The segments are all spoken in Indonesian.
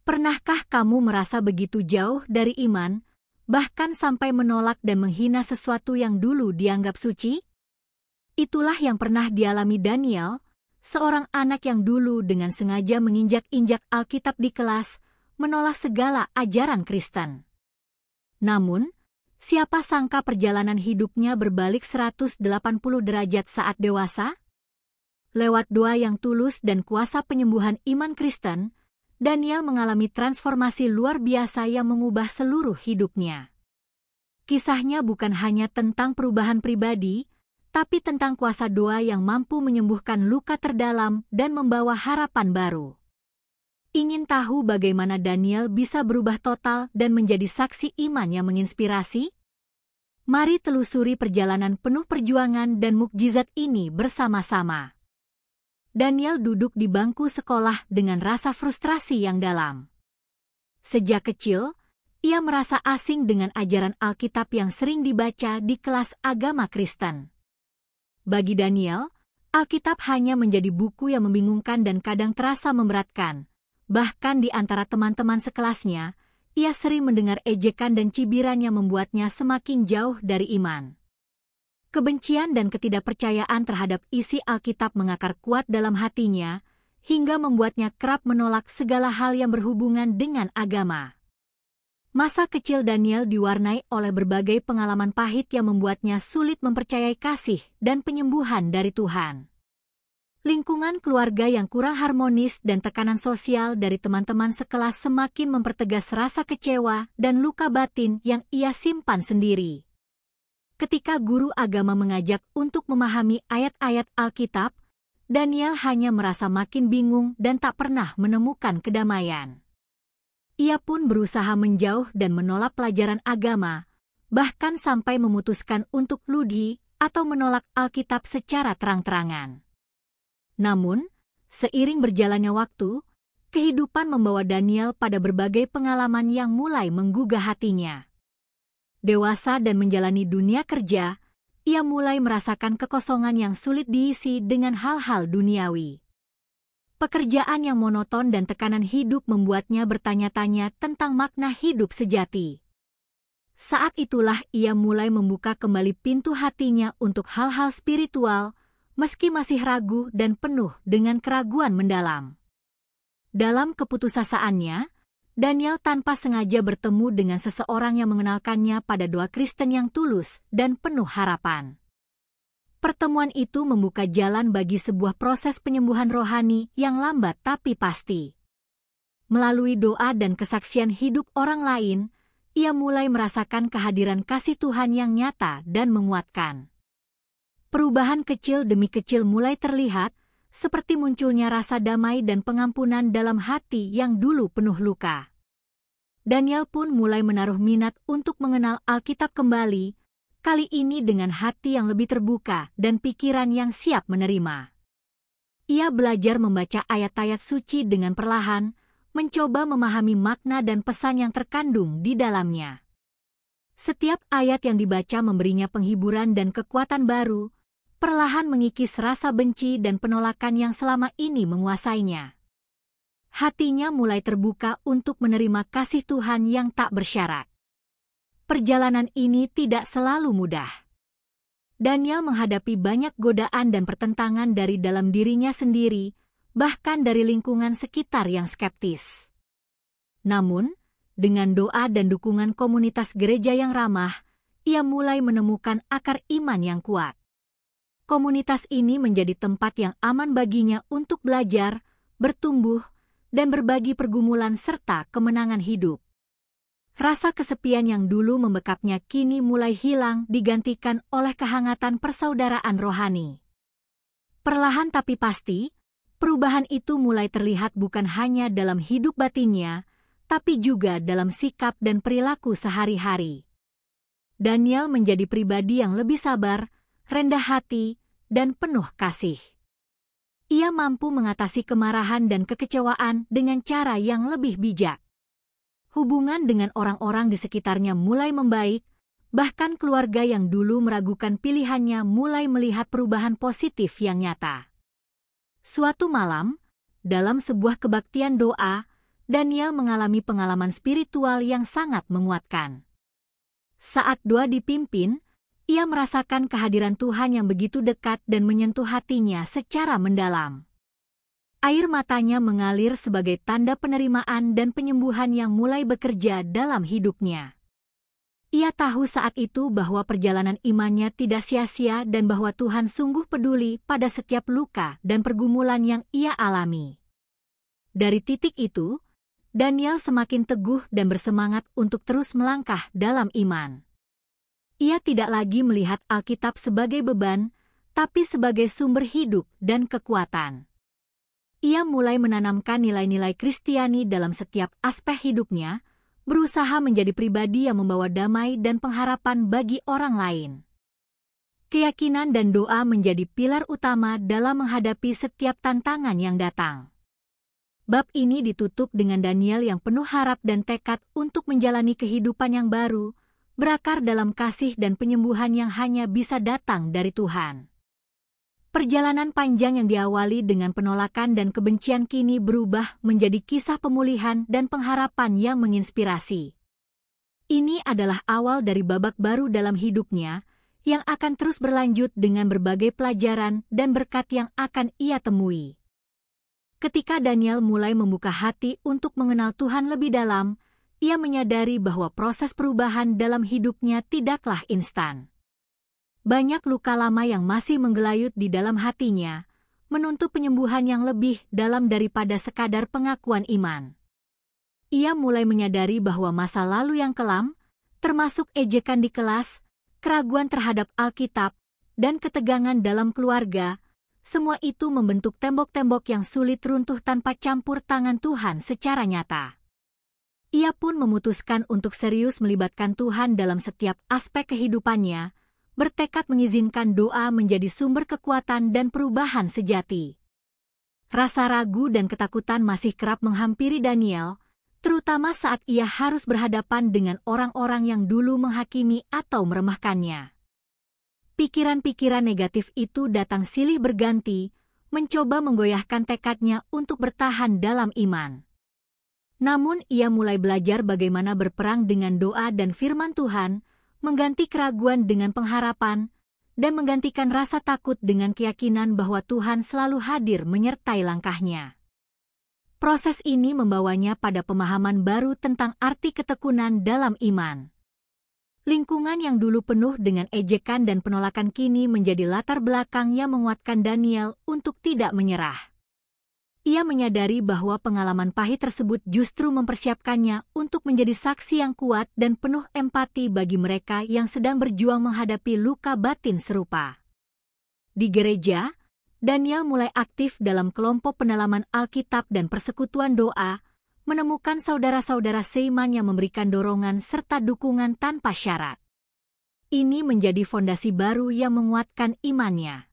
Pernahkah kamu merasa begitu jauh dari iman, bahkan sampai menolak dan menghina sesuatu yang dulu dianggap suci? Itulah yang pernah dialami Daniel, seorang anak yang dulu dengan sengaja menginjak-injak Alkitab di kelas, menolak segala ajaran Kristen. Namun, siapa sangka perjalanan hidupnya berbalik 180 derajat saat dewasa? Lewat doa yang tulus dan kuasa penyembuhan iman Kristen, Daniel mengalami transformasi luar biasa yang mengubah seluruh hidupnya. Kisahnya bukan hanya tentang perubahan pribadi, tapi tentang kuasa doa yang mampu menyembuhkan luka terdalam dan membawa harapan baru. Ingin tahu bagaimana Daniel bisa berubah total dan menjadi saksi iman yang menginspirasi? Mari telusuri perjalanan penuh perjuangan dan mukjizat ini bersama-sama. Daniel duduk di bangku sekolah dengan rasa frustrasi yang dalam. Sejak kecil, ia merasa asing dengan ajaran Alkitab yang sering dibaca di kelas agama Kristen. Bagi Daniel, Alkitab hanya menjadi buku yang membingungkan dan kadang terasa memberatkan. Bahkan di antara teman-teman sekelasnya, ia sering mendengar ejekan dan cibiran yang membuatnya semakin jauh dari iman. Kebencian dan ketidakpercayaan terhadap isi Alkitab mengakar kuat dalam hatinya, hingga membuatnya kerap menolak segala hal yang berhubungan dengan agama. Masa kecil Daniel diwarnai oleh berbagai pengalaman pahit yang membuatnya sulit mempercayai kasih dan penyembuhan dari Tuhan. Lingkungan keluarga yang kurang harmonis dan tekanan sosial dari teman-teman sekelas semakin mempertegas rasa kecewa dan luka batin yang ia simpan sendiri. Ketika guru agama mengajak untuk memahami ayat-ayat Alkitab, Daniel hanya merasa makin bingung dan tak pernah menemukan kedamaian. Ia pun berusaha menjauh dan menolak pelajaran agama, bahkan sampai memutuskan untuk ludi atau menolak Alkitab secara terang-terangan. Namun, seiring berjalannya waktu, kehidupan membawa Daniel pada berbagai pengalaman yang mulai menggugah hatinya. Dewasa dan menjalani dunia kerja, ia mulai merasakan kekosongan yang sulit diisi dengan hal-hal duniawi. Pekerjaan yang monoton dan tekanan hidup membuatnya bertanya-tanya tentang makna hidup sejati. Saat itulah ia mulai membuka kembali pintu hatinya untuk hal-hal spiritual, meski masih ragu dan penuh dengan keraguan mendalam. Dalam keputusasaannya, Daniel tanpa sengaja bertemu dengan seseorang yang mengenalkannya pada doa Kristen yang tulus dan penuh harapan. Pertemuan itu membuka jalan bagi sebuah proses penyembuhan rohani yang lambat tapi pasti. Melalui doa dan kesaksian hidup orang lain, ia mulai merasakan kehadiran kasih Tuhan yang nyata dan menguatkan. Perubahan kecil demi kecil mulai terlihat, seperti munculnya rasa damai dan pengampunan dalam hati yang dulu penuh luka. Daniel pun mulai menaruh minat untuk mengenal Alkitab kembali, kali ini dengan hati yang lebih terbuka dan pikiran yang siap menerima. Ia belajar membaca ayat-ayat suci dengan perlahan, mencoba memahami makna dan pesan yang terkandung di dalamnya. Setiap ayat yang dibaca memberinya penghiburan dan kekuatan baru, perlahan mengikis rasa benci dan penolakan yang selama ini menguasainya. Hatinya mulai terbuka untuk menerima kasih Tuhan yang tak bersyarat. Perjalanan ini tidak selalu mudah. Daniel menghadapi banyak godaan dan pertentangan dari dalam dirinya sendiri, bahkan dari lingkungan sekitar yang skeptis. Namun, dengan doa dan dukungan komunitas gereja yang ramah, ia mulai menemukan akar iman yang kuat. Komunitas ini menjadi tempat yang aman baginya untuk belajar, bertumbuh, dan berbagi pergumulan serta kemenangan hidup. Rasa kesepian yang dulu membekapnya kini mulai hilang digantikan oleh kehangatan persaudaraan rohani. Perlahan tapi pasti, perubahan itu mulai terlihat bukan hanya dalam hidup batinnya, tapi juga dalam sikap dan perilaku sehari-hari. Daniel menjadi pribadi yang lebih sabar, rendah hati, dan penuh kasih. Ia mampu mengatasi kemarahan dan kekecewaan dengan cara yang lebih bijak. Hubungan dengan orang-orang di sekitarnya mulai membaik, bahkan keluarga yang dulu meragukan pilihannya mulai melihat perubahan positif yang nyata. Suatu malam, dalam sebuah kebaktian doa, Daniel mengalami pengalaman spiritual yang sangat menguatkan. Saat doa dipimpin, ia merasakan kehadiran Tuhan yang begitu dekat dan menyentuh hatinya secara mendalam. Air matanya mengalir sebagai tanda penerimaan dan penyembuhan yang mulai bekerja dalam hidupnya. Ia tahu saat itu bahwa perjalanan imannya tidak sia-sia dan bahwa Tuhan sungguh peduli pada setiap luka dan pergumulan yang ia alami. Dari titik itu, Daniel semakin teguh dan bersemangat untuk terus melangkah dalam iman. Ia tidak lagi melihat Alkitab sebagai beban, tapi sebagai sumber hidup dan kekuatan. Ia mulai menanamkan nilai-nilai Kristiani dalam setiap aspek hidupnya, berusaha menjadi pribadi yang membawa damai dan pengharapan bagi orang lain. Keyakinan dan doa menjadi pilar utama dalam menghadapi setiap tantangan yang datang. Bab ini ditutup dengan Daniel yang penuh harap dan tekad untuk menjalani kehidupan yang baru, berakar dalam kasih dan penyembuhan yang hanya bisa datang dari Tuhan. Perjalanan panjang yang diawali dengan penolakan dan kebencian kini berubah menjadi kisah pemulihan dan pengharapan yang menginspirasi. Ini adalah awal dari babak baru dalam hidupnya, yang akan terus berlanjut dengan berbagai pelajaran dan berkat yang akan ia temui. Ketika Daniel mulai membuka hati untuk mengenal Tuhan lebih dalam, ia menyadari bahwa proses perubahan dalam hidupnya tidaklah instan. Banyak luka lama yang masih menggelayut di dalam hatinya, menuntut penyembuhan yang lebih dalam daripada sekadar pengakuan iman. Ia mulai menyadari bahwa masa lalu yang kelam, termasuk ejekan di kelas, keraguan terhadap Alkitab, dan ketegangan dalam keluarga, semua itu membentuk tembok-tembok yang sulit runtuh tanpa campur tangan Tuhan secara nyata. Ia pun memutuskan untuk serius melibatkan Tuhan dalam setiap aspek kehidupannya, bertekad mengizinkan doa menjadi sumber kekuatan dan perubahan sejati. Rasa ragu dan ketakutan masih kerap menghampiri Daniel, terutama saat ia harus berhadapan dengan orang-orang yang dulu menghakimi atau meremehkannya. Pikiran-pikiran negatif itu datang silih berganti, mencoba menggoyahkan tekadnya untuk bertahan dalam iman. Namun ia mulai belajar bagaimana berperang dengan doa dan firman Tuhan, mengganti keraguan dengan pengharapan, dan menggantikan rasa takut dengan keyakinan bahwa Tuhan selalu hadir menyertai langkahnya. Proses ini membawanya pada pemahaman baru tentang arti ketekunan dalam iman. Lingkungan yang dulu penuh dengan ejekan dan penolakan kini menjadi latar belakang yang menguatkan Daniel untuk tidak menyerah. Ia menyadari bahwa pengalaman pahit tersebut justru mempersiapkannya untuk menjadi saksi yang kuat dan penuh empati bagi mereka yang sedang berjuang menghadapi luka batin serupa. Di gereja, Daniel mulai aktif dalam kelompok pendalaman Alkitab dan persekutuan doa, menemukan saudara-saudara seiman yang memberikan dorongan serta dukungan tanpa syarat. Ini menjadi fondasi baru yang menguatkan imannya.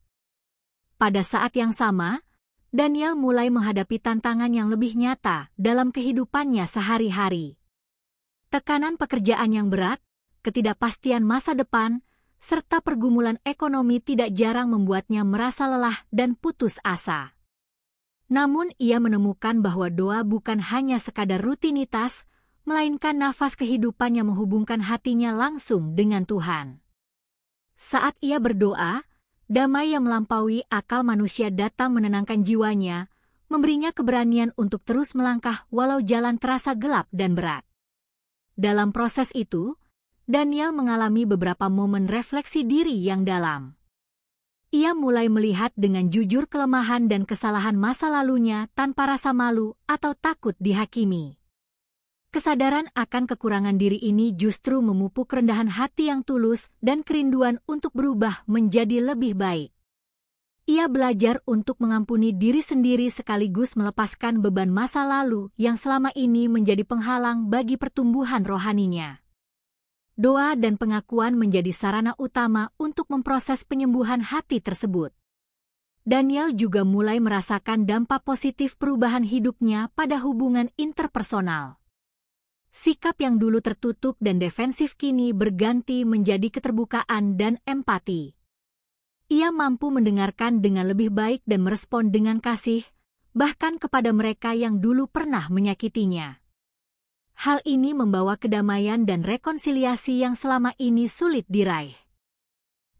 Pada saat yang sama, Daniel mulai menghadapi tantangan yang lebih nyata dalam kehidupannya sehari-hari. Tekanan pekerjaan yang berat, ketidakpastian masa depan, serta pergumulan ekonomi tidak jarang membuatnya merasa lelah dan putus asa. Namun ia menemukan bahwa doa bukan hanya sekadar rutinitas, melainkan nafas kehidupan yang menghubungkan hatinya langsung dengan Tuhan. Saat ia berdoa, damai yang melampaui akal manusia datang menenangkan jiwanya, memberinya keberanian untuk terus melangkah walau jalan terasa gelap dan berat. Dalam proses itu, Daniel mengalami beberapa momen refleksi diri yang dalam. Ia mulai melihat dengan jujur kelemahan dan kesalahan masa lalunya tanpa rasa malu atau takut dihakimi. Kesadaran akan kekurangan diri ini justru memupuk kerendahan hati yang tulus dan kerinduan untuk berubah menjadi lebih baik. Ia belajar untuk mengampuni diri sendiri sekaligus melepaskan beban masa lalu yang selama ini menjadi penghalang bagi pertumbuhan rohaninya. Doa dan pengakuan menjadi sarana utama untuk memproses penyembuhan hati tersebut. Daniel juga mulai merasakan dampak positif perubahan hidupnya pada hubungan interpersonal. Sikap yang dulu tertutup dan defensif kini berganti menjadi keterbukaan dan empati. Ia mampu mendengarkan dengan lebih baik dan merespon dengan kasih, bahkan kepada mereka yang dulu pernah menyakitinya. Hal ini membawa kedamaian dan rekonsiliasi yang selama ini sulit diraih.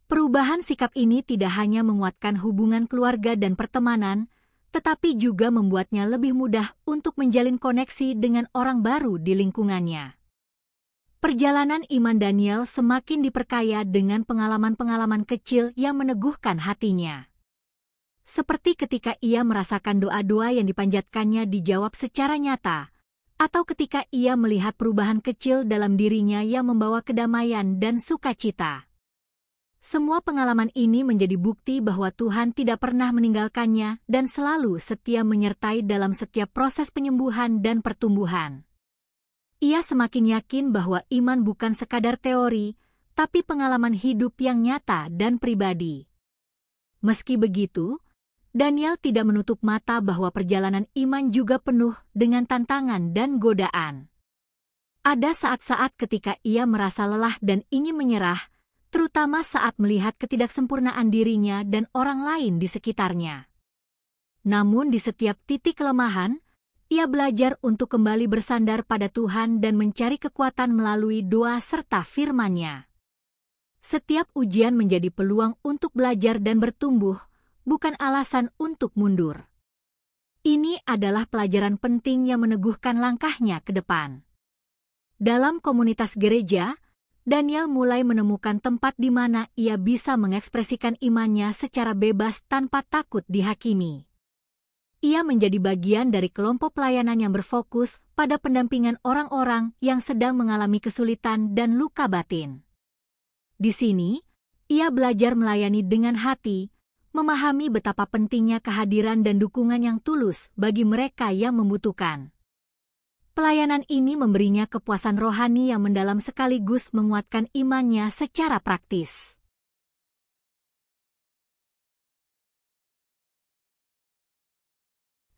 Perubahan sikap ini tidak hanya menguatkan hubungan keluarga dan pertemanan, tetapi juga membuatnya lebih mudah untuk menjalin koneksi dengan orang baru di lingkungannya. Perjalanan iman Daniel semakin diperkaya dengan pengalaman-pengalaman kecil yang meneguhkan hatinya. Seperti ketika ia merasakan doa-doa yang dipanjatkannya dijawab secara nyata, atau ketika ia melihat perubahan kecil dalam dirinya yang membawa kedamaian dan sukacita. Semua pengalaman ini menjadi bukti bahwa Tuhan tidak pernah meninggalkannya dan selalu setia menyertai dalam setiap proses penyembuhan dan pertumbuhan. Ia semakin yakin bahwa iman bukan sekadar teori, tapi pengalaman hidup yang nyata dan pribadi. Meski begitu, Daniel tidak menutup mata bahwa perjalanan iman juga penuh dengan tantangan dan godaan. Ada saat-saat ketika ia merasa lelah dan ingin menyerah, terutama saat melihat ketidaksempurnaan dirinya dan orang lain di sekitarnya. Namun di setiap titik kelemahan, ia belajar untuk kembali bersandar pada Tuhan dan mencari kekuatan melalui doa serta firman-Nya. Setiap ujian menjadi peluang untuk belajar dan bertumbuh, bukan alasan untuk mundur. Ini adalah pelajaran penting yang meneguhkan langkahnya ke depan. Dalam komunitas gereja, Daniel mulai menemukan tempat di mana ia bisa mengekspresikan imannya secara bebas tanpa takut dihakimi. Ia menjadi bagian dari kelompok pelayanan yang berfokus pada pendampingan orang-orang yang sedang mengalami kesulitan dan luka batin. Di sini, ia belajar melayani dengan hati, memahami betapa pentingnya kehadiran dan dukungan yang tulus bagi mereka yang membutuhkan. Pelayanan ini memberinya kepuasan rohani yang mendalam sekaligus menguatkan imannya secara praktis.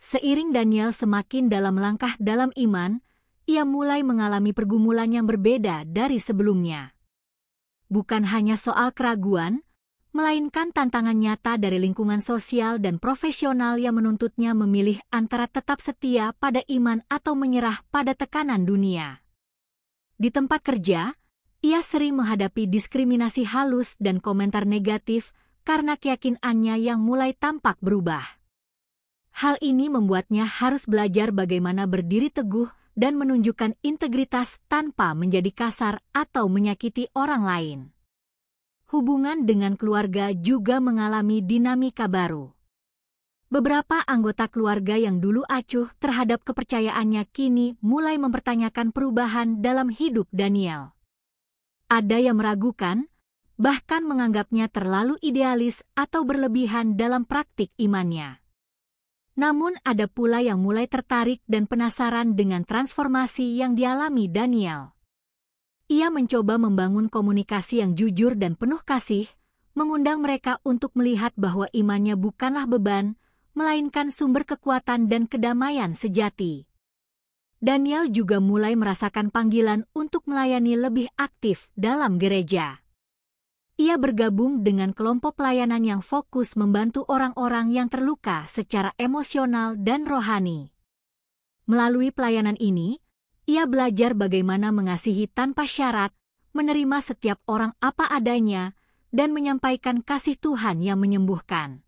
Seiring Daniel semakin dalam langkah dalam iman, ia mulai mengalami pergumulan yang berbeda dari sebelumnya. Bukan hanya soal keraguan, melainkan tantangan nyata dari lingkungan sosial dan profesional yang menuntutnya memilih antara tetap setia pada iman atau menyerah pada tekanan dunia. Di tempat kerja, ia sering menghadapi diskriminasi halus dan komentar negatif karena keyakinannya yang mulai tampak berubah. Hal ini membuatnya harus belajar bagaimana berdiri teguh dan menunjukkan integritas tanpa menjadi kasar atau menyakiti orang lain. Hubungan dengan keluarga juga mengalami dinamika baru. Beberapa anggota keluarga yang dulu acuh terhadap kepercayaannya kini mulai mempertanyakan perubahan dalam hidup Daniel. Ada yang meragukan, bahkan menganggapnya terlalu idealis atau berlebihan dalam praktik imannya. Namun ada pula yang mulai tertarik dan penasaran dengan transformasi yang dialami Daniel. Ia mencoba membangun komunikasi yang jujur dan penuh kasih, mengundang mereka untuk melihat bahwa imannya bukanlah beban, melainkan sumber kekuatan dan kedamaian sejati. Daniel juga mulai merasakan panggilan untuk melayani lebih aktif dalam gereja. Ia bergabung dengan kelompok pelayanan yang fokus membantu orang-orang yang terluka secara emosional dan rohani. Melalui pelayanan ini, ia belajar bagaimana mengasihi tanpa syarat, menerima setiap orang apa adanya, dan menyampaikan kasih Tuhan yang menyembuhkan.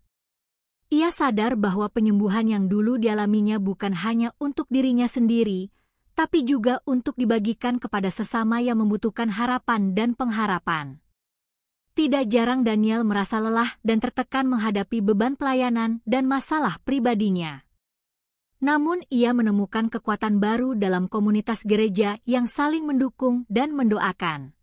Ia sadar bahwa penyembuhan yang dulu dialaminya bukan hanya untuk dirinya sendiri, tapi juga untuk dibagikan kepada sesama yang membutuhkan harapan dan pengharapan. Tidak jarang Daniel merasa lelah dan tertekan menghadapi beban pelayanan dan masalah pribadinya. Namun ia menemukan kekuatan baru dalam komunitas gereja yang saling mendukung dan mendoakan.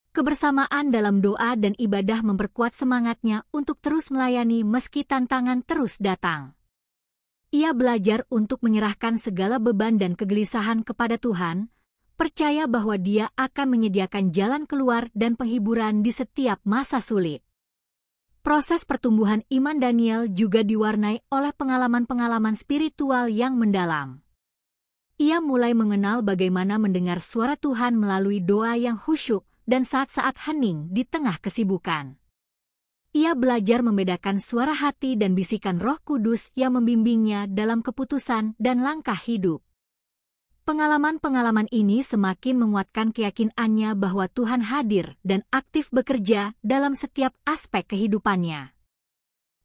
Kebersamaan dalam doa dan ibadah memperkuat semangatnya untuk terus melayani meski tantangan terus datang. Ia belajar untuk menyerahkan segala beban dan kegelisahan kepada Tuhan, percaya bahwa Dia akan menyediakan jalan keluar dan penghiburan di setiap masa sulit. Proses pertumbuhan iman Daniel juga diwarnai oleh pengalaman-pengalaman spiritual yang mendalam. Ia mulai mengenal bagaimana mendengar suara Tuhan melalui doa yang khusyuk dan saat-saat hening di tengah kesibukan. Ia belajar membedakan suara hati dan bisikan Roh Kudus yang membimbingnya dalam keputusan dan langkah hidup. Pengalaman-pengalaman ini semakin menguatkan keyakinannya bahwa Tuhan hadir dan aktif bekerja dalam setiap aspek kehidupannya.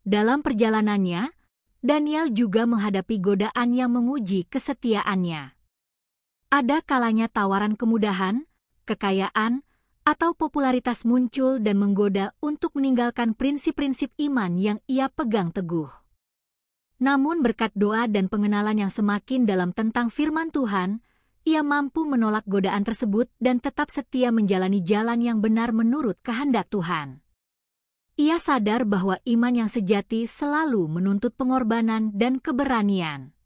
Dalam perjalanannya, Daniel juga menghadapi godaan yang menguji kesetiaannya. Ada kalanya tawaran kemudahan, kekayaan, atau popularitas muncul dan menggoda untuk meninggalkan prinsip-prinsip iman yang ia pegang teguh. Namun berkat doa dan pengenalan yang semakin dalam tentang firman Tuhan, ia mampu menolak godaan tersebut dan tetap setia menjalani jalan yang benar menurut kehendak Tuhan. Ia sadar bahwa iman yang sejati selalu menuntut pengorbanan dan keberanian.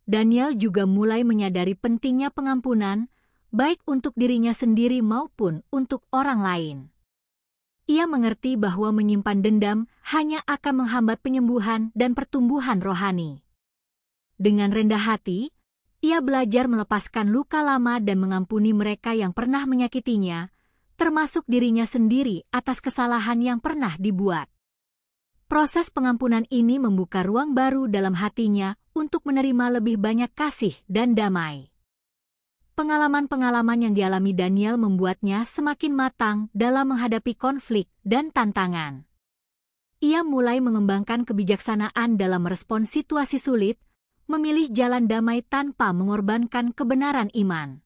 Daniel juga mulai menyadari pentingnya pengampunan, baik untuk dirinya sendiri maupun untuk orang lain. Ia mengerti bahwa menyimpan dendam hanya akan menghambat penyembuhan dan pertumbuhan rohani. Dengan rendah hati, ia belajar melepaskan luka lama dan mengampuni mereka yang pernah menyakitinya, termasuk dirinya sendiri atas kesalahan yang pernah dibuat. Proses pengampunan ini membuka ruang baru dalam hatinya untuk menerima lebih banyak kasih dan damai. Pengalaman-pengalaman yang dialami Daniel membuatnya semakin matang dalam menghadapi konflik dan tantangan. Ia mulai mengembangkan kebijaksanaan dalam merespon situasi sulit, memilih jalan damai tanpa mengorbankan kebenaran iman.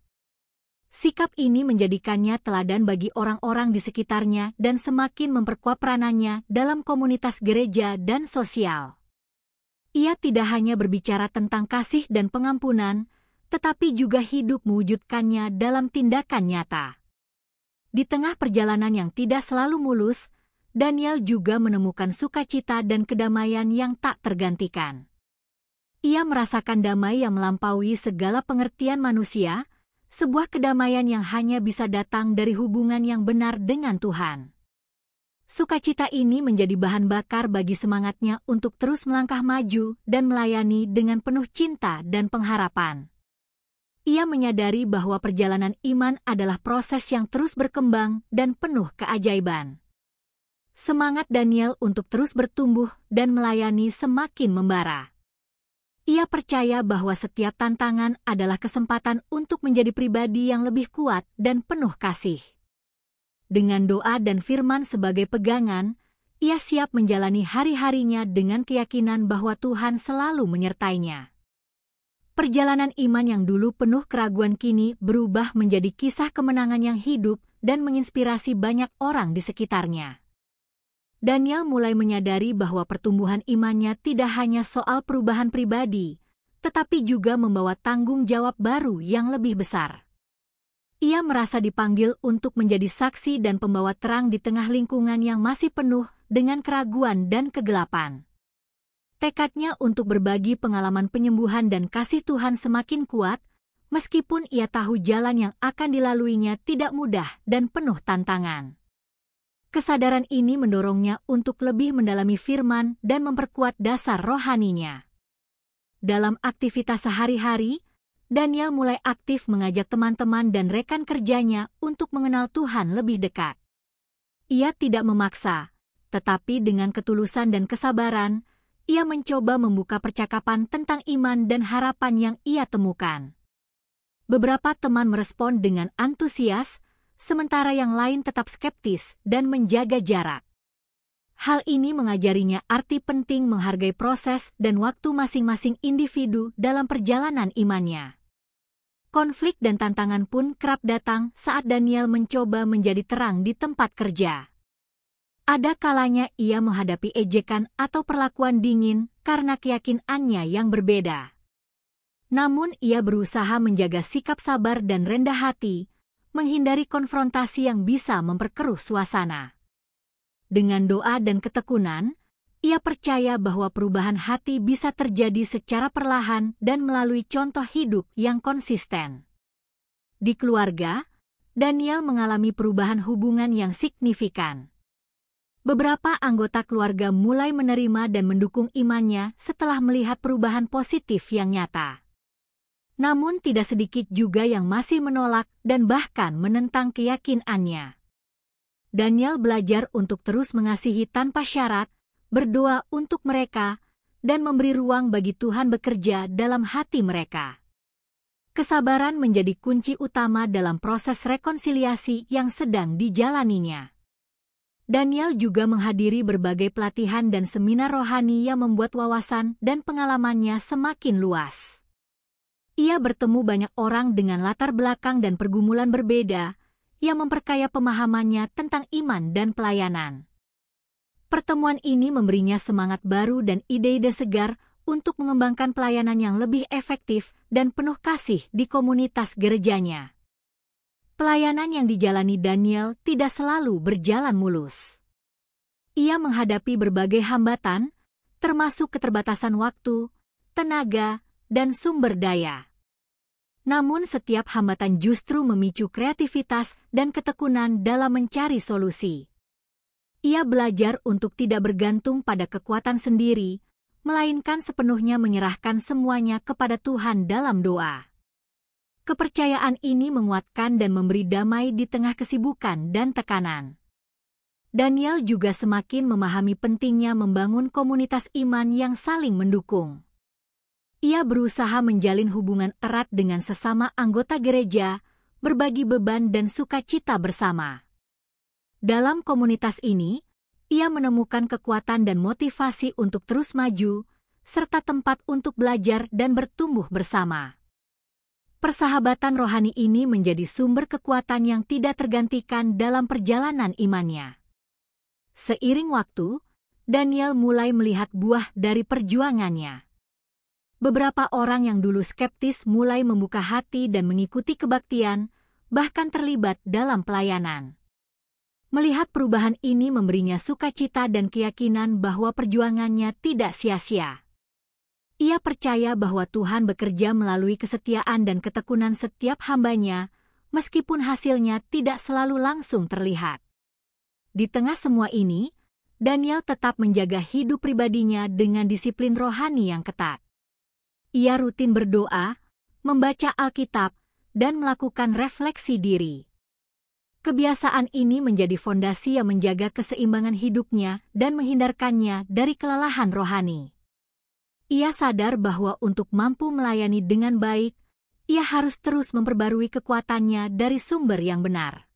Sikap ini menjadikannya teladan bagi orang-orang di sekitarnya dan semakin memperkuat peranannya dalam komunitas gereja dan sosial. Ia tidak hanya berbicara tentang kasih dan pengampunan, tetapi juga hidup mewujudkannya dalam tindakan nyata. Di tengah perjalanan yang tidak selalu mulus, Daniel juga menemukan sukacita dan kedamaian yang tak tergantikan. Ia merasakan damai yang melampaui segala pengertian manusia, sebuah kedamaian yang hanya bisa datang dari hubungan yang benar dengan Tuhan. Sukacita ini menjadi bahan bakar bagi semangatnya untuk terus melangkah maju dan melayani dengan penuh cinta dan pengharapan. Ia menyadari bahwa perjalanan iman adalah proses yang terus berkembang dan penuh keajaiban. Semangat Daniel untuk terus bertumbuh dan melayani semakin membara. Ia percaya bahwa setiap tantangan adalah kesempatan untuk menjadi pribadi yang lebih kuat dan penuh kasih. Dengan doa dan firman sebagai pegangan, ia siap menjalani hari-harinya dengan keyakinan bahwa Tuhan selalu menyertainya. Perjalanan iman yang dulu penuh keraguan kini berubah menjadi kisah kemenangan yang hidup dan menginspirasi banyak orang di sekitarnya. Daniel mulai menyadari bahwa pertumbuhan imannya tidak hanya soal perubahan pribadi, tetapi juga membawa tanggung jawab baru yang lebih besar. Ia merasa dipanggil untuk menjadi saksi dan pembawa terang di tengah lingkungan yang masih penuh dengan keraguan dan kegelapan. Tekadnya untuk berbagi pengalaman penyembuhan dan kasih Tuhan semakin kuat, meskipun ia tahu jalan yang akan dilaluinya tidak mudah dan penuh tantangan. Kesadaran ini mendorongnya untuk lebih mendalami firman dan memperkuat dasar rohaninya. Dalam aktivitas sehari-hari, Daniel mulai aktif mengajak teman-teman dan rekan kerjanya untuk mengenal Tuhan lebih dekat. Ia tidak memaksa, tetapi dengan ketulusan dan kesabaran, ia mencoba membuka percakapan tentang iman dan harapan yang ia temukan. Beberapa teman merespon dengan antusias, sementara yang lain tetap skeptis dan menjaga jarak. Hal ini mengajarinya arti penting menghargai proses dan waktu masing-masing individu dalam perjalanan imannya. Konflik dan tantangan pun kerap datang saat Daniel mencoba menjadi terang di tempat kerja. Ada kalanya ia menghadapi ejekan atau perlakuan dingin karena keyakinannya yang berbeda. Namun ia berusaha menjaga sikap sabar dan rendah hati, menghindari konfrontasi yang bisa memperkeruh suasana. Dengan doa dan ketekunan, ia percaya bahwa perubahan hati bisa terjadi secara perlahan dan melalui contoh hidup yang konsisten. Di keluarga, Daniel mengalami perubahan hubungan yang signifikan. Beberapa anggota keluarga mulai menerima dan mendukung imannya setelah melihat perubahan positif yang nyata. Namun tidak sedikit juga yang masih menolak dan bahkan menentang keyakinannya. Daniel belajar untuk terus mengasihi tanpa syarat, berdoa untuk mereka, dan memberi ruang bagi Tuhan bekerja dalam hati mereka. Kesabaran menjadi kunci utama dalam proses rekonsiliasi yang sedang dijalaninya. Daniel juga menghadiri berbagai pelatihan dan seminar rohani yang membuat wawasan dan pengalamannya semakin luas. Ia bertemu banyak orang dengan latar belakang dan pergumulan berbeda, yang memperkaya pemahamannya tentang iman dan pelayanan. Pertemuan ini memberinya semangat baru dan ide-ide segar untuk mengembangkan pelayanan yang lebih efektif dan penuh kasih di komunitas gerejanya. Pelayanan yang dijalani Daniel tidak selalu berjalan mulus. Ia menghadapi berbagai hambatan, termasuk keterbatasan waktu, tenaga, dan sumber daya. Namun setiap hambatan justru memicu kreativitas dan ketekunan dalam mencari solusi. Ia belajar untuk tidak bergantung pada kekuatan sendiri, melainkan sepenuhnya menyerahkan semuanya kepada Tuhan dalam doa. Kepercayaan ini menguatkan dan memberi damai di tengah kesibukan dan tekanan. Daniel juga semakin memahami pentingnya membangun komunitas iman yang saling mendukung. Ia berusaha menjalin hubungan erat dengan sesama anggota gereja, berbagi beban dan sukacita bersama. Dalam komunitas ini, ia menemukan kekuatan dan motivasi untuk terus maju, serta tempat untuk belajar dan bertumbuh bersama. Persahabatan rohani ini menjadi sumber kekuatan yang tidak tergantikan dalam perjalanan imannya. Seiring waktu, Daniel mulai melihat buah dari perjuangannya. Beberapa orang yang dulu skeptis mulai membuka hati dan mengikuti kebaktian, bahkan terlibat dalam pelayanan. Melihat perubahan ini memberinya sukacita dan keyakinan bahwa perjuangannya tidak sia-sia. Ia percaya bahwa Tuhan bekerja melalui kesetiaan dan ketekunan setiap hambanya, meskipun hasilnya tidak selalu langsung terlihat. Di tengah semua ini, Daniel tetap menjaga hidup pribadinya dengan disiplin rohani yang ketat. Ia rutin berdoa, membaca Alkitab, dan melakukan refleksi diri. Kebiasaan ini menjadi fondasi yang menjaga keseimbangan hidupnya dan menghindarkannya dari kelelahan rohani. Ia sadar bahwa untuk mampu melayani dengan baik, ia harus terus memperbarui kekuatannya dari sumber yang benar.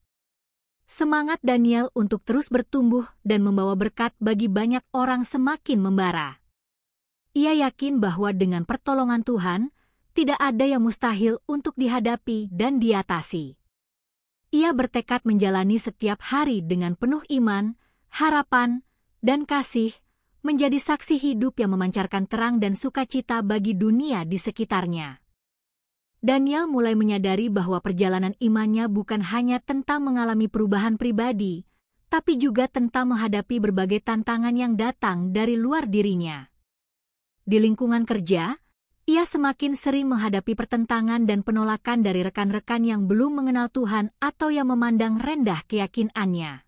Semangat Daniel untuk terus bertumbuh dan membawa berkat bagi banyak orang semakin membara. Ia yakin bahwa dengan pertolongan Tuhan, tidak ada yang mustahil untuk dihadapi dan diatasi. Ia bertekad menjalani setiap hari dengan penuh iman, harapan, dan kasih, menjadi saksi hidup yang memancarkan terang dan sukacita bagi dunia di sekitarnya. Daniel mulai menyadari bahwa perjalanan imannya bukan hanya tentang mengalami perubahan pribadi, tapi juga tentang menghadapi berbagai tantangan yang datang dari luar dirinya. Di lingkungan kerja, ia semakin sering menghadapi pertentangan dan penolakan dari rekan-rekan yang belum mengenal Tuhan atau yang memandang rendah keyakinannya.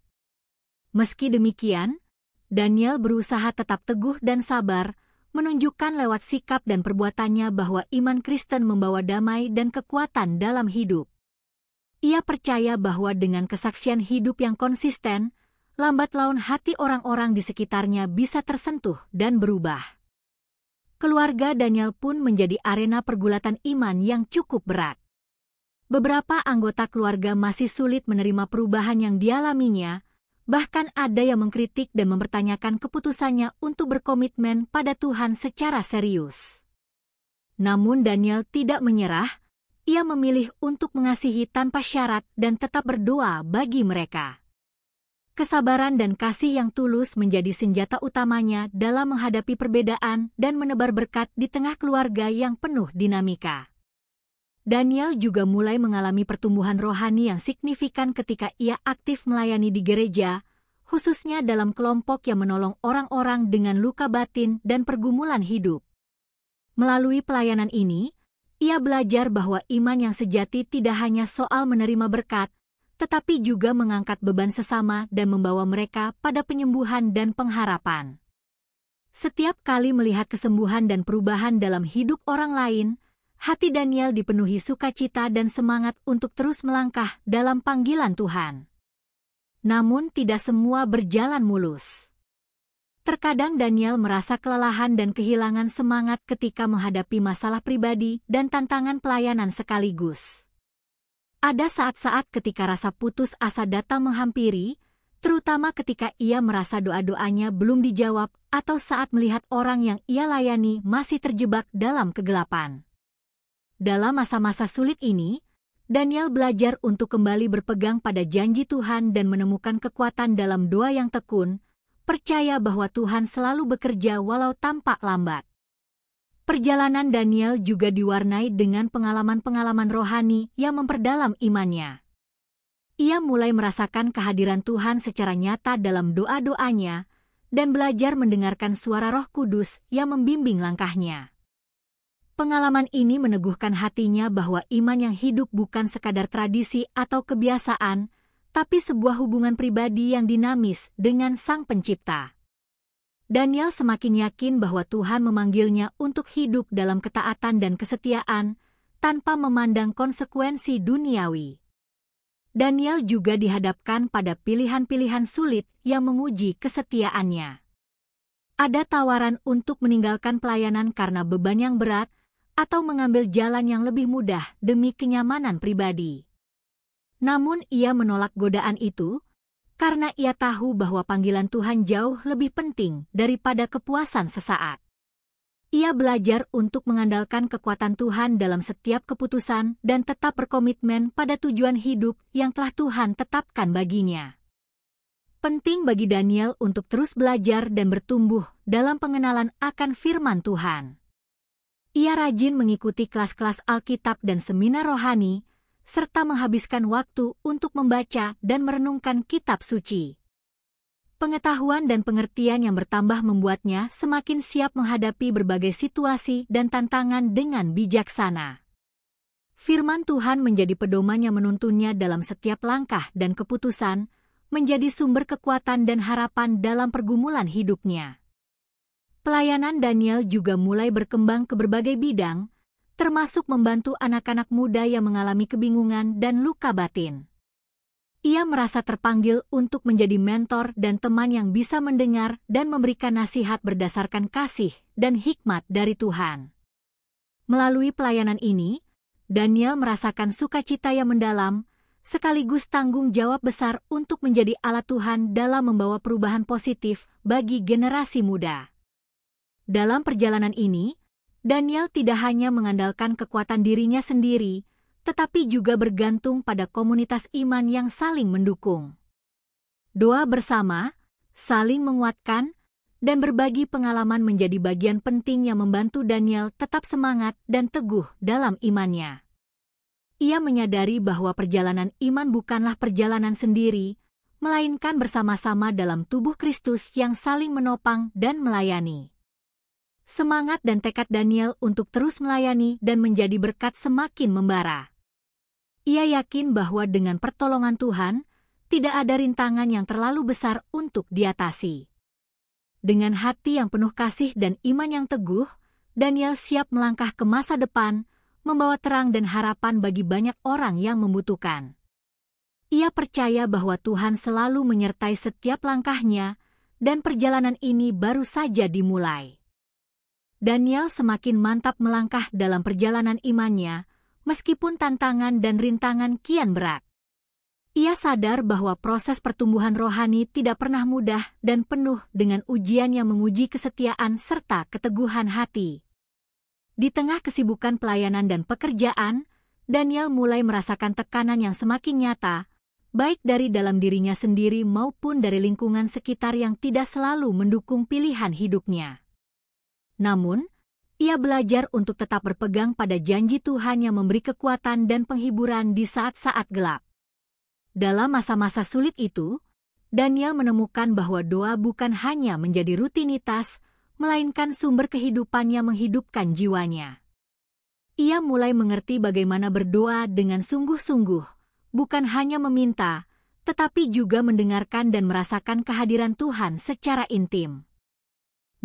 Meski demikian, Daniel berusaha tetap teguh dan sabar, menunjukkan lewat sikap dan perbuatannya bahwa iman Kristen membawa damai dan kekuatan dalam hidup. Ia percaya bahwa dengan kesaksian hidup yang konsisten, lambat laun hati orang-orang di sekitarnya bisa tersentuh dan berubah. Keluarga Daniel pun menjadi arena pergulatan iman yang cukup berat. Beberapa anggota keluarga masih sulit menerima perubahan yang dialaminya, bahkan ada yang mengkritik dan mempertanyakan keputusannya untuk berkomitmen pada Tuhan secara serius. Namun Daniel tidak menyerah, ia memilih untuk mengasihi tanpa syarat dan tetap berdoa bagi mereka. Kesabaran dan kasih yang tulus menjadi senjata utamanya dalam menghadapi perbedaan dan menebar berkat di tengah keluarga yang penuh dinamika. Daniel juga mulai mengalami pertumbuhan rohani yang signifikan ketika ia aktif melayani di gereja, khususnya dalam kelompok yang menolong orang-orang dengan luka batin dan pergumulan hidup. Melalui pelayanan ini, ia belajar bahwa iman yang sejati tidak hanya soal menerima berkat, tetapi juga mengangkat beban sesama dan membawa mereka pada penyembuhan dan pengharapan. Setiap kali melihat kesembuhan dan perubahan dalam hidup orang lain, hati Daniel dipenuhi sukacita dan semangat untuk terus melangkah dalam panggilan Tuhan. Namun tidak semua berjalan mulus. Terkadang Daniel merasa kelelahan dan kehilangan semangat ketika menghadapi masalah pribadi dan tantangan pelayanan sekaligus. Ada saat-saat ketika rasa putus asa datang menghampiri, terutama ketika ia merasa doa-doanya belum dijawab atau saat melihat orang yang ia layani masih terjebak dalam kegelapan. Dalam masa-masa sulit ini, Daniel belajar untuk kembali berpegang pada janji Tuhan dan menemukan kekuatan dalam doa yang tekun, percaya bahwa Tuhan selalu bekerja walau tampak lambat. Perjalanan Daniel juga diwarnai dengan pengalaman-pengalaman rohani yang memperdalam imannya. Ia mulai merasakan kehadiran Tuhan secara nyata dalam doa-doanya dan belajar mendengarkan suara Roh Kudus yang membimbing langkahnya. Pengalaman ini meneguhkan hatinya bahwa iman yang hidup bukan sekadar tradisi atau kebiasaan, tapi sebuah hubungan pribadi yang dinamis dengan Sang Pencipta. Daniel semakin yakin bahwa Tuhan memanggilnya untuk hidup dalam ketaatan dan kesetiaan, tanpa memandang konsekuensi duniawi. Daniel juga dihadapkan pada pilihan-pilihan sulit yang menguji kesetiaannya. Ada tawaran untuk meninggalkan pelayanan karena beban yang berat, atau mengambil jalan yang lebih mudah demi kenyamanan pribadi. Namun ia menolak godaan itu, karena ia tahu bahwa panggilan Tuhan jauh lebih penting daripada kepuasan sesaat. Ia belajar untuk mengandalkan kekuatan Tuhan dalam setiap keputusan dan tetap berkomitmen pada tujuan hidup yang telah Tuhan tetapkan baginya. Penting bagi Daniel untuk terus belajar dan bertumbuh dalam pengenalan akan firman Tuhan. Ia rajin mengikuti kelas-kelas Alkitab dan seminar rohani, serta menghabiskan waktu untuk membaca dan merenungkan kitab suci. Pengetahuan dan pengertian yang bertambah membuatnya semakin siap menghadapi berbagai situasi dan tantangan dengan bijaksana. Firman Tuhan menjadi pedoman yang menuntunnya dalam setiap langkah dan keputusan, menjadi sumber kekuatan dan harapan dalam pergumulan hidupnya. Pelayanan Daniel juga mulai berkembang ke berbagai bidang, termasuk membantu anak-anak muda yang mengalami kebingungan dan luka batin. Ia merasa terpanggil untuk menjadi mentor dan teman yang bisa mendengar dan memberikan nasihat berdasarkan kasih dan hikmat dari Tuhan. Melalui pelayanan ini, Daniel merasakan sukacita yang mendalam, sekaligus tanggung jawab besar untuk menjadi alat Tuhan dalam membawa perubahan positif bagi generasi muda. Dalam perjalanan ini, Daniel tidak hanya mengandalkan kekuatan dirinya sendiri, tetapi juga bergantung pada komunitas iman yang saling mendukung. Doa bersama, saling menguatkan, dan berbagi pengalaman menjadi bagian penting yang membantu Daniel tetap semangat dan teguh dalam imannya. Ia menyadari bahwa perjalanan iman bukanlah perjalanan sendiri, melainkan bersama-sama dalam tubuh Kristus yang saling menopang dan melayani. Semangat dan tekad Daniel untuk terus melayani dan menjadi berkat semakin membara. Ia yakin bahwa dengan pertolongan Tuhan, tidak ada rintangan yang terlalu besar untuk diatasi. Dengan hati yang penuh kasih dan iman yang teguh, Daniel siap melangkah ke masa depan, membawa terang dan harapan bagi banyak orang yang membutuhkan. Ia percaya bahwa Tuhan selalu menyertai setiap langkahnya, dan perjalanan ini baru saja dimulai. Daniel semakin mantap melangkah dalam perjalanan imannya, meskipun tantangan dan rintangan kian berat. Ia sadar bahwa proses pertumbuhan rohani tidak pernah mudah dan penuh dengan ujian yang menguji kesetiaan serta keteguhan hati. Di tengah kesibukan pelayanan dan pekerjaan, Daniel mulai merasakan tekanan yang semakin nyata, baik dari dalam dirinya sendiri maupun dari lingkungan sekitar yang tidak selalu mendukung pilihan hidupnya. Namun, ia belajar untuk tetap berpegang pada janji Tuhan yang memberi kekuatan dan penghiburan di saat-saat gelap. Dalam masa-masa sulit itu, Daniel menemukan bahwa doa bukan hanya menjadi rutinitas, melainkan sumber kehidupan yang menghidupkan jiwanya. Ia mulai mengerti bagaimana berdoa dengan sungguh-sungguh, bukan hanya meminta, tetapi juga mendengarkan dan merasakan kehadiran Tuhan secara intim.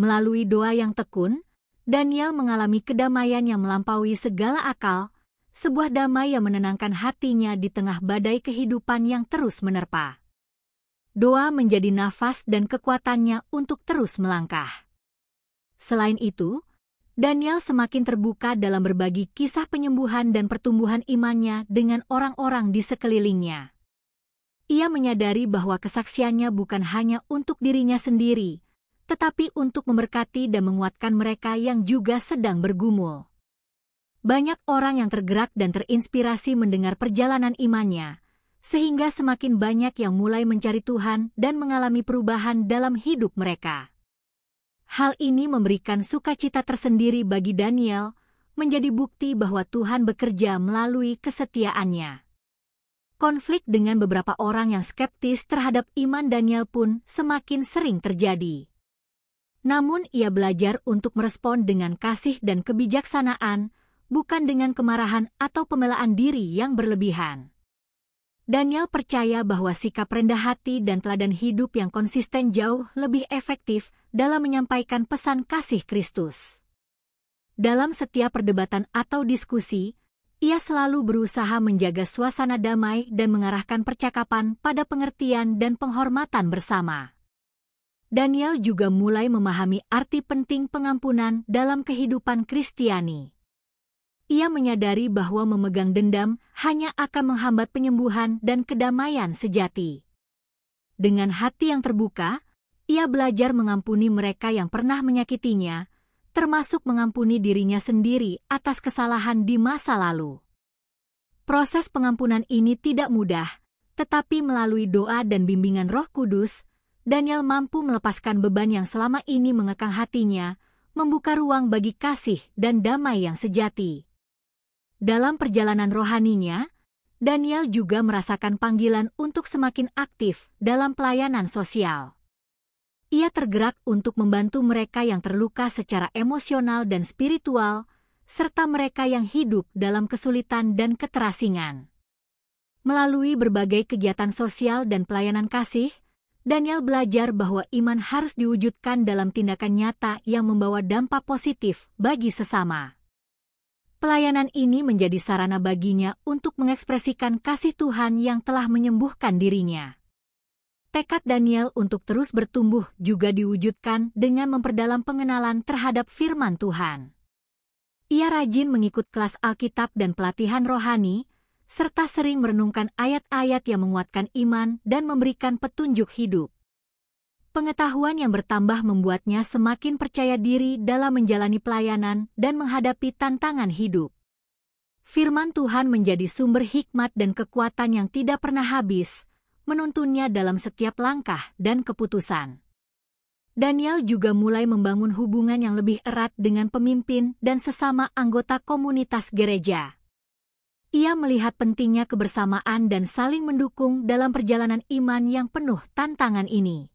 Melalui doa yang tekun, Daniel mengalami kedamaian yang melampaui segala akal, sebuah damai yang menenangkan hatinya di tengah badai kehidupan yang terus menerpa. Doa menjadi nafas dan kekuatannya untuk terus melangkah. Selain itu, Daniel semakin terbuka dalam berbagi kisah penyembuhan dan pertumbuhan imannya dengan orang-orang di sekelilingnya. Ia menyadari bahwa kesaksiannya bukan hanya untuk dirinya sendiri, tetapi untuk memberkati dan menguatkan mereka yang juga sedang bergumul. Banyak orang yang tergerak dan terinspirasi mendengar perjalanan imannya, sehingga semakin banyak yang mulai mencari Tuhan dan mengalami perubahan dalam hidup mereka. Hal ini memberikan sukacita tersendiri bagi Daniel, menjadi bukti bahwa Tuhan bekerja melalui kesetiaannya. Konflik dengan beberapa orang yang skeptis terhadap iman Daniel pun semakin sering terjadi. Namun ia belajar untuk merespon dengan kasih dan kebijaksanaan, bukan dengan kemarahan atau pembelaan diri yang berlebihan. Daniel percaya bahwa sikap rendah hati dan teladan hidup yang konsisten jauh lebih efektif dalam menyampaikan pesan kasih Kristus. Dalam setiap perdebatan atau diskusi, ia selalu berusaha menjaga suasana damai dan mengarahkan percakapan pada pengertian dan penghormatan bersama. Daniel juga mulai memahami arti penting pengampunan dalam kehidupan Kristiani. Ia menyadari bahwa memegang dendam hanya akan menghambat penyembuhan dan kedamaian sejati. Dengan hati yang terbuka, ia belajar mengampuni mereka yang pernah menyakitinya, termasuk mengampuni dirinya sendiri atas kesalahan di masa lalu. Proses pengampunan ini tidak mudah, tetapi melalui doa dan bimbingan Roh Kudus, Daniel mampu melepaskan beban yang selama ini mengekang hatinya, membuka ruang bagi kasih dan damai yang sejati. Dalam perjalanan rohaninya, Daniel juga merasakan panggilan untuk semakin aktif dalam pelayanan sosial. Ia tergerak untuk membantu mereka yang terluka secara emosional dan spiritual, serta mereka yang hidup dalam kesulitan dan keterasingan. Melalui berbagai kegiatan sosial dan pelayanan kasih, Daniel belajar bahwa iman harus diwujudkan dalam tindakan nyata yang membawa dampak positif bagi sesama. Pelayanan ini menjadi sarana baginya untuk mengekspresikan kasih Tuhan yang telah menyembuhkan dirinya. Tekad Daniel untuk terus bertumbuh juga diwujudkan dengan memperdalam pengenalan terhadap firman Tuhan. Ia rajin mengikut kelas Alkitab dan pelatihan rohani, serta sering merenungkan ayat-ayat yang menguatkan iman dan memberikan petunjuk hidup. Pengetahuan yang bertambah membuatnya semakin percaya diri dalam menjalani pelayanan dan menghadapi tantangan hidup. Firman Tuhan menjadi sumber hikmat dan kekuatan yang tidak pernah habis, menuntunnya dalam setiap langkah dan keputusan. Daniel juga mulai membangun hubungan yang lebih erat dengan pemimpin dan sesama anggota komunitas gereja. Ia melihat pentingnya kebersamaan dan saling mendukung dalam perjalanan iman yang penuh tantangan ini.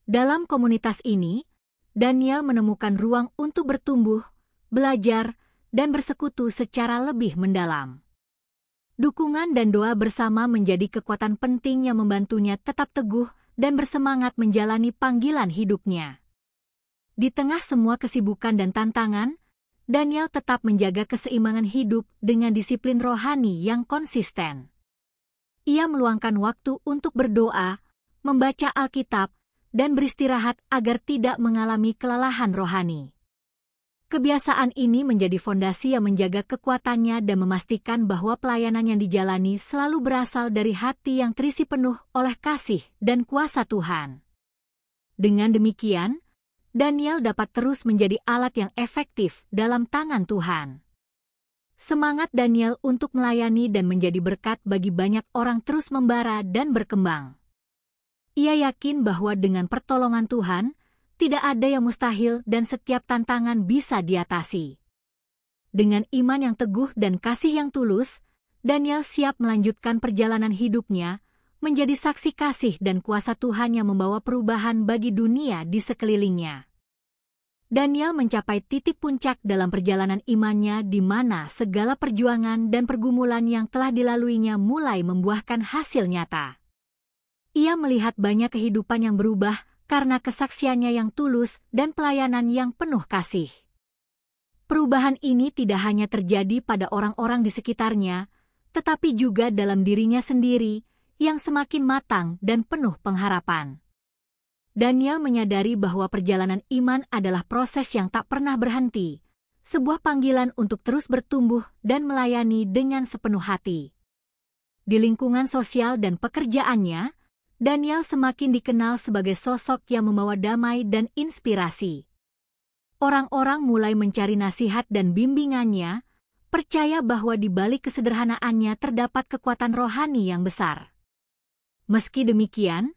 Dalam komunitas ini, Daniel menemukan ruang untuk bertumbuh, belajar, dan bersekutu secara lebih mendalam. Dukungan dan doa bersama menjadi kekuatan penting yang membantunya tetap teguh dan bersemangat menjalani panggilan hidupnya. Di tengah semua kesibukan dan tantangan, Daniel tetap menjaga keseimbangan hidup dengan disiplin rohani yang konsisten. Ia meluangkan waktu untuk berdoa, membaca Alkitab, dan beristirahat agar tidak mengalami kelelahan rohani. Kebiasaan ini menjadi fondasi yang menjaga kekuatannya dan memastikan bahwa pelayanan yang dijalani selalu berasal dari hati yang terisi penuh oleh kasih dan kuasa Tuhan. Dengan demikian, Daniel dapat terus menjadi alat yang efektif dalam tangan Tuhan. Semangat Daniel untuk melayani dan menjadi berkat bagi banyak orang terus membara dan berkembang. Ia yakin bahwa dengan pertolongan Tuhan, tidak ada yang mustahil dan setiap tantangan bisa diatasi. Dengan iman yang teguh dan kasih yang tulus, Daniel siap melanjutkan perjalanan hidupnya, menjadi saksi kasih dan kuasa Tuhan yang membawa perubahan bagi dunia di sekelilingnya. Daniel mencapai titik puncak dalam perjalanan imannya di mana segala perjuangan dan pergumulan yang telah dilaluinya mulai membuahkan hasil nyata. Ia melihat banyak kehidupan yang berubah karena kesaksiannya yang tulus dan pelayanan yang penuh kasih. Perubahan ini tidak hanya terjadi pada orang-orang di sekitarnya, tetapi juga dalam dirinya sendiri, yang semakin matang dan penuh pengharapan. Daniel menyadari bahwa perjalanan iman adalah proses yang tak pernah berhenti, sebuah panggilan untuk terus bertumbuh dan melayani dengan sepenuh hati. Di lingkungan sosial dan pekerjaannya, Daniel semakin dikenal sebagai sosok yang membawa damai dan inspirasi. Orang-orang mulai mencari nasihat dan bimbingannya, percaya bahwa di balik kesederhanaannya terdapat kekuatan rohani yang besar. Meski demikian,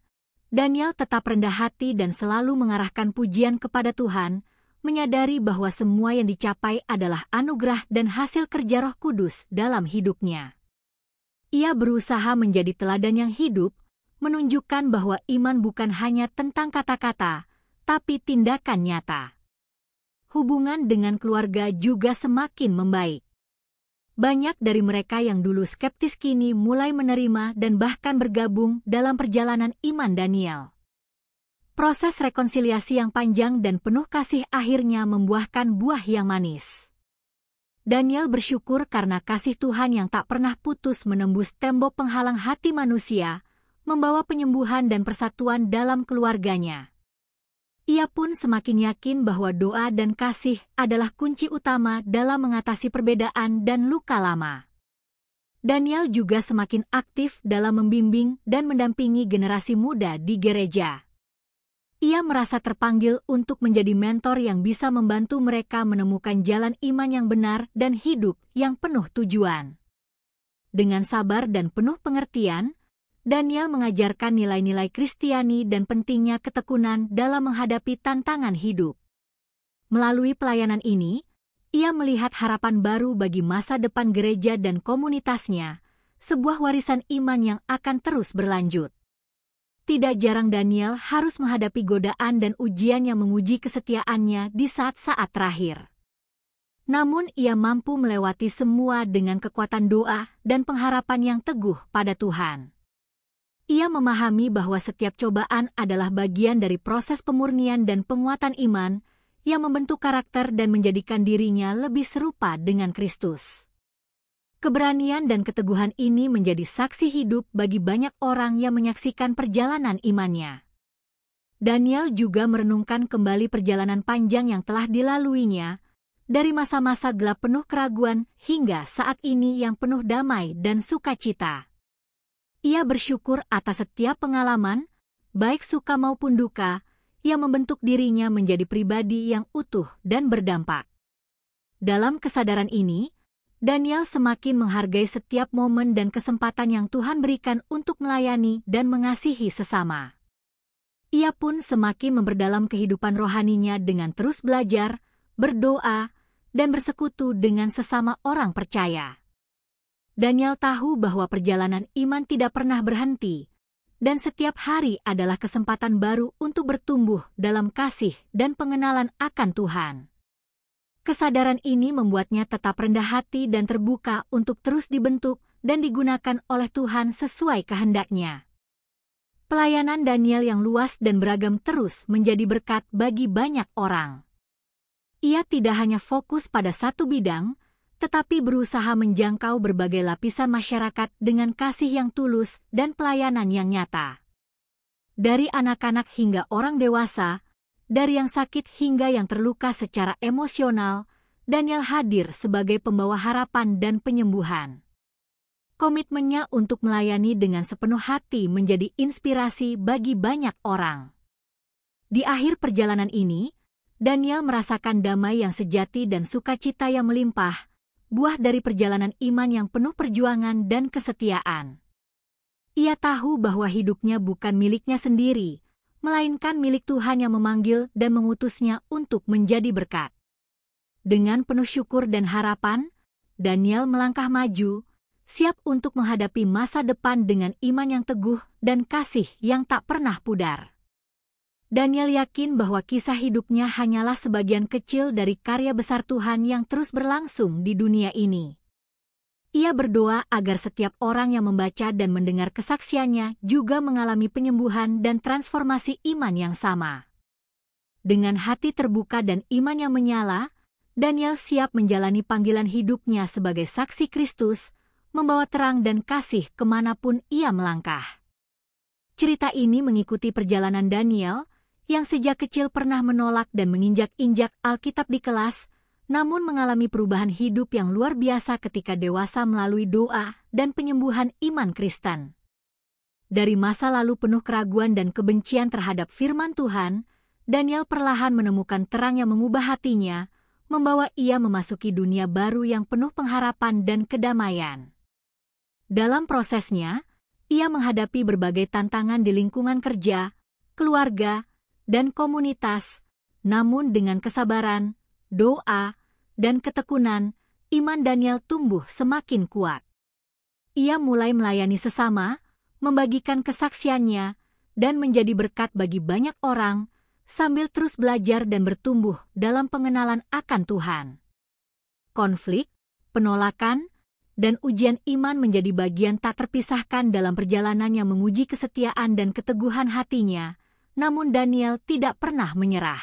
Daniel tetap rendah hati dan selalu mengarahkan pujian kepada Tuhan, menyadari bahwa semua yang dicapai adalah anugerah dan hasil kerja Roh Kudus dalam hidupnya. Ia berusaha menjadi teladan yang hidup, menunjukkan bahwa iman bukan hanya tentang kata-kata, tapi tindakan nyata. Hubungan dengan keluarga juga semakin membaik. Banyak dari mereka yang dulu skeptis kini mulai menerima dan bahkan bergabung dalam perjalanan iman Daniel. Proses rekonsiliasi yang panjang dan penuh kasih akhirnya membuahkan buah yang manis. Daniel bersyukur karena kasih Tuhan yang tak pernah putus menembus tembok penghalang hati manusia, membawa penyembuhan dan persatuan dalam keluarganya. Ia pun semakin yakin bahwa doa dan kasih adalah kunci utama dalam mengatasi perbedaan dan luka lama. Daniel juga semakin aktif dalam membimbing dan mendampingi generasi muda di gereja. Ia merasa terpanggil untuk menjadi mentor yang bisa membantu mereka menemukan jalan iman yang benar dan hidup yang penuh tujuan. Dengan sabar dan penuh pengertian, Daniel mengajarkan nilai-nilai Kristiani dan pentingnya ketekunan dalam menghadapi tantangan hidup. Melalui pelayanan ini, ia melihat harapan baru bagi masa depan gereja dan komunitasnya, sebuah warisan iman yang akan terus berlanjut. Tidak jarang Daniel harus menghadapi godaan dan ujian yang menguji kesetiaannya di saat-saat terakhir. Namun ia mampu melewati semua dengan kekuatan doa dan pengharapan yang teguh pada Tuhan. Ia memahami bahwa setiap cobaan adalah bagian dari proses pemurnian dan penguatan iman yang membentuk karakter dan menjadikan dirinya lebih serupa dengan Kristus. Keberanian dan keteguhan ini menjadi saksi hidup bagi banyak orang yang menyaksikan perjalanan imannya. Daniel juga merenungkan kembali perjalanan panjang yang telah dilaluinya, dari masa-masa gelap penuh keraguan hingga saat ini yang penuh damai dan sukacita. Ia bersyukur atas setiap pengalaman, baik suka maupun duka, yang membentuk dirinya menjadi pribadi yang utuh dan berdampak. Dalam kesadaran ini, Daniel semakin menghargai setiap momen dan kesempatan yang Tuhan berikan untuk melayani dan mengasihi sesama. Ia pun semakin memperdalam kehidupan rohaninya dengan terus belajar, berdoa, dan bersekutu dengan sesama orang percaya. Daniel tahu bahwa perjalanan iman tidak pernah berhenti, dan setiap hari adalah kesempatan baru untuk bertumbuh dalam kasih dan pengenalan akan Tuhan. Kesadaran ini membuatnya tetap rendah hati dan terbuka untuk terus dibentuk dan digunakan oleh Tuhan sesuai kehendak-Nya. Pelayanan Daniel yang luas dan beragam terus menjadi berkat bagi banyak orang. Ia tidak hanya fokus pada satu bidang, tetapi berusaha menjangkau berbagai lapisan masyarakat dengan kasih yang tulus dan pelayanan yang nyata. Dari anak-anak hingga orang dewasa, dari yang sakit hingga yang terluka secara emosional, Daniel hadir sebagai pembawa harapan dan penyembuhan. Komitmennya untuk melayani dengan sepenuh hati menjadi inspirasi bagi banyak orang. Di akhir perjalanan ini, Daniel merasakan damai yang sejati dan sukacita yang melimpah, buah dari perjalanan iman yang penuh perjuangan dan kesetiaan. Ia tahu bahwa hidupnya bukan miliknya sendiri, melainkan milik Tuhan yang memanggil dan mengutusnya untuk menjadi berkat. Dengan penuh syukur dan harapan, Daniel melangkah maju, siap untuk menghadapi masa depan dengan iman yang teguh dan kasih yang tak pernah pudar. Daniel yakin bahwa kisah hidupnya hanyalah sebagian kecil dari karya besar Tuhan yang terus berlangsung di dunia ini. Ia berdoa agar setiap orang yang membaca dan mendengar kesaksiannya juga mengalami penyembuhan dan transformasi iman yang sama. Dengan hati terbuka dan iman yang menyala, Daniel siap menjalani panggilan hidupnya sebagai saksi Kristus, membawa terang dan kasih kemanapun ia melangkah. Cerita ini mengikuti perjalanan Daniel, yang sejak kecil pernah menolak dan menginjak-injak Alkitab di kelas, namun mengalami perubahan hidup yang luar biasa ketika dewasa melalui doa dan penyembuhan iman Kristen. Dari masa lalu penuh keraguan dan kebencian terhadap firman Tuhan, Daniel perlahan menemukan terang yang mengubah hatinya, membawa ia memasuki dunia baru yang penuh pengharapan dan kedamaian. Dalam prosesnya, ia menghadapi berbagai tantangan di lingkungan kerja, keluarga, dan komunitas, namun dengan kesabaran, doa, dan ketekunan, iman Daniel tumbuh semakin kuat. Ia mulai melayani sesama, membagikan kesaksiannya, dan menjadi berkat bagi banyak orang, sambil terus belajar dan bertumbuh dalam pengenalan akan Tuhan. Konflik, penolakan, dan ujian iman menjadi bagian tak terpisahkan dalam perjalanan yang menguji kesetiaan dan keteguhan hatinya, namun Daniel tidak pernah menyerah.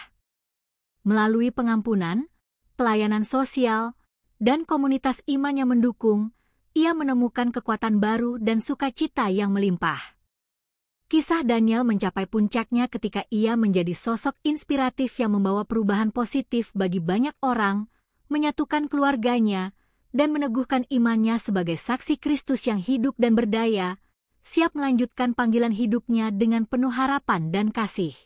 Melalui pengampunan, pelayanan sosial, dan komunitas iman yang mendukung, ia menemukan kekuatan baru dan sukacita yang melimpah. Kisah Daniel mencapai puncaknya ketika ia menjadi sosok inspiratif yang membawa perubahan positif bagi banyak orang, menyatukan keluarganya, dan meneguhkan imannya sebagai saksi Kristus yang hidup dan berdaya, siap melanjutkan panggilan hidupnya dengan penuh harapan dan kasih.